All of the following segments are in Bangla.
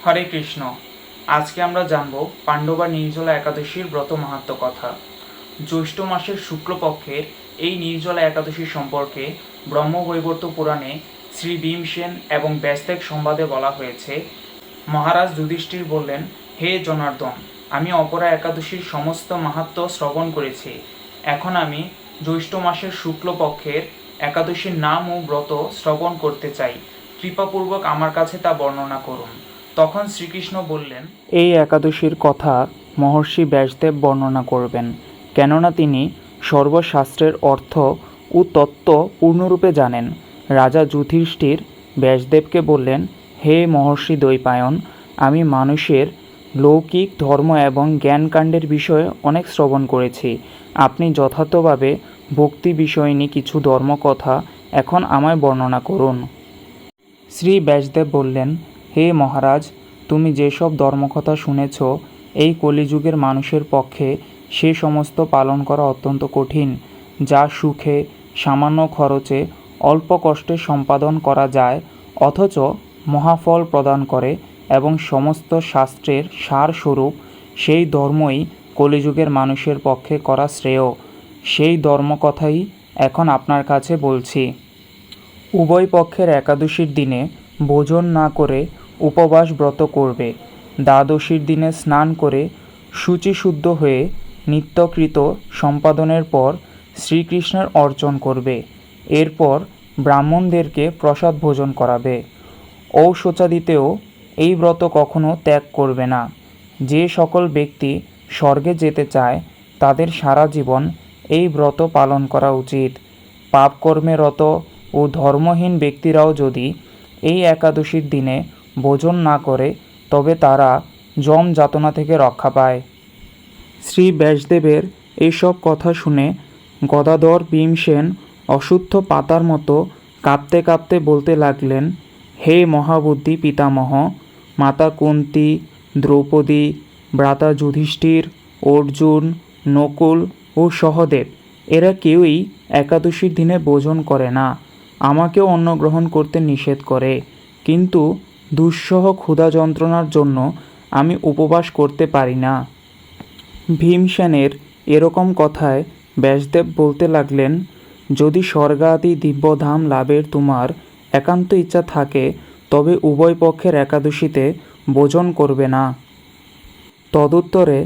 হরে কৃষ্ণ। আজকে আমরা জানব পাণ্ডবা নির্জলা একাদশীর ব্রত মাহাত্ম্য কথা। জ্যৈষ্ঠ মাসের শুক্লপক্ষের এই নির্জলা একাদশী সম্পর্কে ব্রহ্মবৈবর্ত পুরাণে শ্রী ভীমসেন এবং ব্যাসদেব সংবাদে বলা হয়েছে, মহারাজ যুধিষ্ঠির বললেন, হে জনার্দন, আমি অপরা একাদশীর সমস্ত মাহাত্ম্য শ্রবণ করেছি। এখন আমি জ্যৈষ্ঠ মাসের শুক্লপক্ষের একাদশীর নাম ও ব্রত শ্রবণ করতে চাই। কৃপাপূর্বক আমার কাছে তা বর্ণনা করুন। তখন শ্রীকৃষ্ণ বললেন, এই একাদশীর কথা মহর্ষি ব্যাসদেব বর্ণনা করবেন, কেননা তিনি সর্বশাস্ত্রের অর্থ ও তত্ত্ব পূর্ণরূপে জানেন। রাজা যুধিষ্ঠির ব্যাসদেবকে বললেন, হে মহর্ষি দ্বৈপায়ন, আমি মানুষের লৌকিক ধর্ম এবং জ্ঞানকাণ্ডের বিষয়ে অনেক শ্রবণ করেছি। আপনি যথার্থভাবে ভক্তি বিষয়নী কিছু ধর্মকথা এখন আমায় বর্ণনা করুন। শ্রী ব্যাসদেব বললেন, হে মহারাজ, তুমি যেসব ধর্মকথা শুনেছ, এই কলিযুগের মানুষের পক্ষে সে সমস্ত পালন করা অত্যন্ত কঠিন, যা সুখে সামান্য খরচে অল্প কষ্টে সম্পাদন করা যায়, অথচ মহাফল প্রদান করে এবং সমস্ত শাস্ত্রের সারস্বরূপ। সেই ধর্মই কলিযুগের মানুষের পক্ষে করা শ্রেয়। সেই ধর্মকথাই এখন আপনার কাছে বলছি। উভয় পক্ষের একাদশীর দিনে ভোজন না করে উপবাস ব্রত করবে। দ্বাদশীর দিনে স্নান করে শুচিশুদ্ধ হয়ে নিত্যকৃত সম্পাদনের পর শ্রীকৃষ্ণের অর্চন করবে। এরপর ব্রাহ্মণদেরকে প্রসাদ ভোজন করাবে। ঔশচাদিতেও এই ব্রত কখনো ত্যাগ করবে না। যে সকল ব্যক্তি স্বর্গে যেতে চায় তাদের সারা জীবন এই ব্রত পালন করা উচিত। পাপকর্মে রত ও ধর্মহীন ব্যক্তিরাও যদি এই একাদশীর দিনে ভোজন না করে তবে তারা যম যাতনা থেকে রক্ষা পায়। শ্রী ব্যাসদেবের এইসব কথা শুনে গদাধর ভীমসেন অশুদ্ধ পাতার মতো কাঁপতে কাঁপতে বলতে লাগলেন, হে মহাবুদ্ধি পিতামহ, মাতা কুন্তী, দ্রৌপদী, ভ্রাতা যুধিষ্ঠির, অর্জুন, নকুল ও সহদেব এরা কেউই একাদশীর দিনে ভোজন করে না। আমাকেও অন্ন গ্রহণ করতে নিষেধ করে, কিন্তু দুঃসহ ক্ষুধা যন্ত্রণার জন্য আমি উপবাস করতে পারি না। ভীমসেনের এরকম কথায় ব্যাসদেব বলতে লাগলেন, যদি স্বর্গাদি দিব্যধাম লাভের তোমার একান্ত ইচ্ছা থাকে তবে উভয় পক্ষের একাদশীতে ভোজন করবে না। তদুত্তরে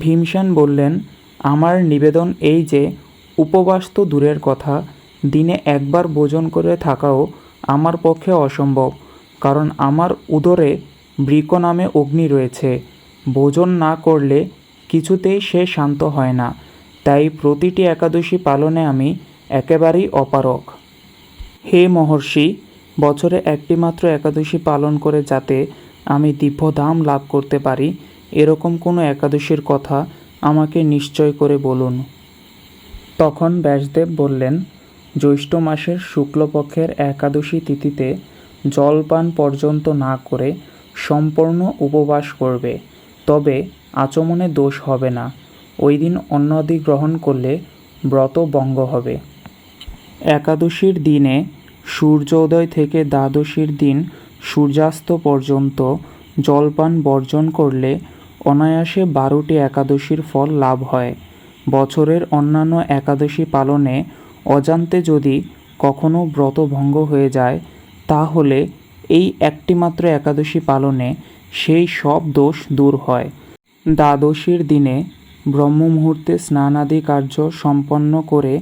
ভীমসেন বললেন, আমার নিবেদন এই যে, উপবাস তো দূরের কথা, দিনে একবার ভোজন করে থাকাও আমার পক্ষে অসম্ভব, কারণ আমার উদরে বৃক নামে অগ্নি রয়েছে। ভোজন না করলে কিছুতেই সে শান্ত হয় না। তাই প্রতিটি একাদশী পালনে আমি একেবারেই অপারগ। হে মহর্ষি, বছরে একটি মাত্র একাদশী পালন করে যাতে আমি দিব্যধাম লাভ করতে পারি, এরকম কোনো একাদশীর কথা আমাকে নিশ্চয় করে বলুন। তখন ব্যাসদেব বললেন, জ্যৈষ্ঠ মাসের শুক্লপক্ষের একাদশী তিথিতে জলপান পর্যন্ত না করে সম্পূর্ণ উপবাস করবে, তবে আচমনে দোষ হবে না। ওই দিন অন্নাদি গ্রহণ করলে ব্রত ভঙ্গ হবে। একাদশীর দিনে সূর্যোদয় থেকে দ্বাদশীর দিন সূর্যাস্ত পর্যন্ত জলপান বর্জন করলে অনায়াসে 12টি একাদশীর ফল লাভ হয়। বছরের অন্যান্য একাদশী পালনে অজান্তে যদি কখনো ব্রত ভঙ্গ হয়ে যায়, তাহলে এই একটি মাত্র একাদশী পালনে সেই সব দোষ দূর হয়। দ্বাদশীর দিনে ব্রহ্ম মুহূর্তে স্নানাদি কার্য সম্পন্ন করে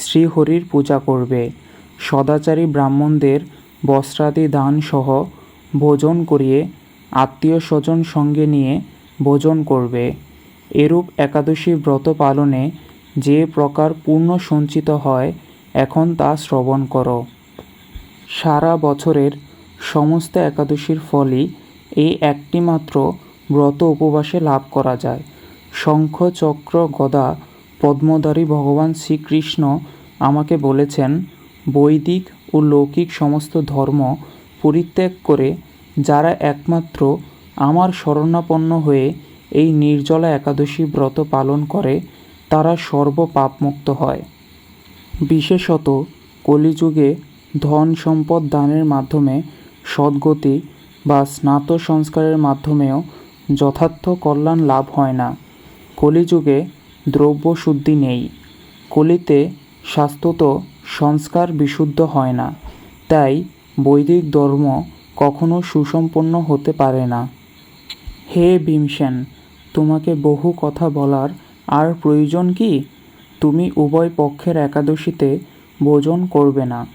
শ্রীহরির পূজা করবে। সদাচারী ব্রাহ্মণদের বস্ত্রাদি দান সহ ভোজন করিয়ে আত্মীয় স্বজন সঙ্গে নিয়ে ভোজন করবে। এরূপ একাদশী ব্রত পালনে যে প্রকার পুণ্য সঞ্চিত হয়, এখন তা শ্রবণ করো। সারা বছরের সমস্ত একাদশীর ফলই এই একটি মাত্র ব্রত উপবাসে লাভ করা যায়। শঙ্খ চক্র গদা পদ্মধারী ভগবান শ্রীকৃষ্ণ আমাকে বলেছেন, বৈদিক ও লৌকিক সমস্ত ধর্ম পরিত্যাগ করে যারা একমাত্র আমার শরণাপন্ন হয়ে এই নির্জলা একাদশী ব্রত পালন করে তারা সর্বপাপমুক্ত হয়। বিশেষত কলিযুগে ধন সম্পদ দানের মাধ্যমে সদ্গতি বা স্নাত সংস্কারের মাধ্যমেও যথার্থ কল্যাণ লাভ হয় না। কলিযুগে দ্রব্য শুদ্ধি নেই। কলিতে শাশ্বত সংস্কার বিশুদ্ধ হয় না। তাই বৈদিক ধর্ম কখনো সুসম্পন্ন হতে পারে না। হে ভীমসেন, তোমাকে বহু কথা বলার আর প্রয়োজন কি? তুমি উভয় পক্ষের একাদশীতে ভোজন করবে না।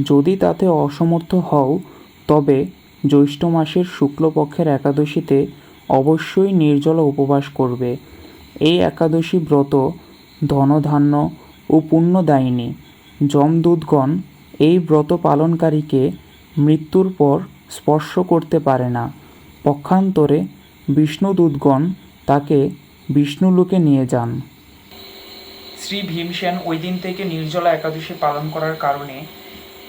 যদি তাতে অসমর্থ হও তবে জ্যৈষ্ঠ মাসের শুক্লপক্ষের একাদশীতে অবশ্যই নির্জলা উপবাস করবে। এই একাদশী ব্রত ধনধান্য ও পুণ্যদায়িনী। যমদূতগণ এই ব্রত পালনকারীকে মৃত্যুর পর স্পর্শ করতে পারে না। পক্ষান্তরে বিষ্ণুদূতগণ তাকে বিষ্ণুলোকে নিয়ে যান। শ্রী ভীমসেন ওই দিন থেকে নির্জলা একাদশী পালন করার কারণে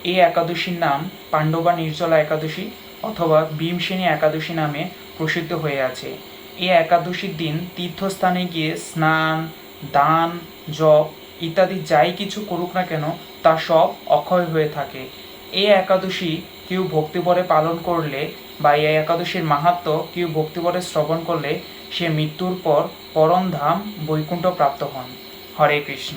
এই একাদশীর নাম পাণ্ডবা নির্জলা একাদশী অথবা ভীমসেনী একাদশী নামে প্রসিদ্ধ হয়ে আছে। এই একাদশীর দিন তীর্থস্থানে গিয়ে স্নান, দান, জপ ইত্যাদি যাই কিছু করুক না কেন তা সব অক্ষয় হয়ে থাকে। এই একাদশী কেউ ভক্তিভরে পালন করলে বা এই একাদশীর মাহাত্ম্য কেউ ভক্তিভরে শ্রবণ করলে সে মৃত্যুর পর পরম ধাম বৈকুণ্ঠ প্রাপ্ত হন। হরে কৃষ্ণ।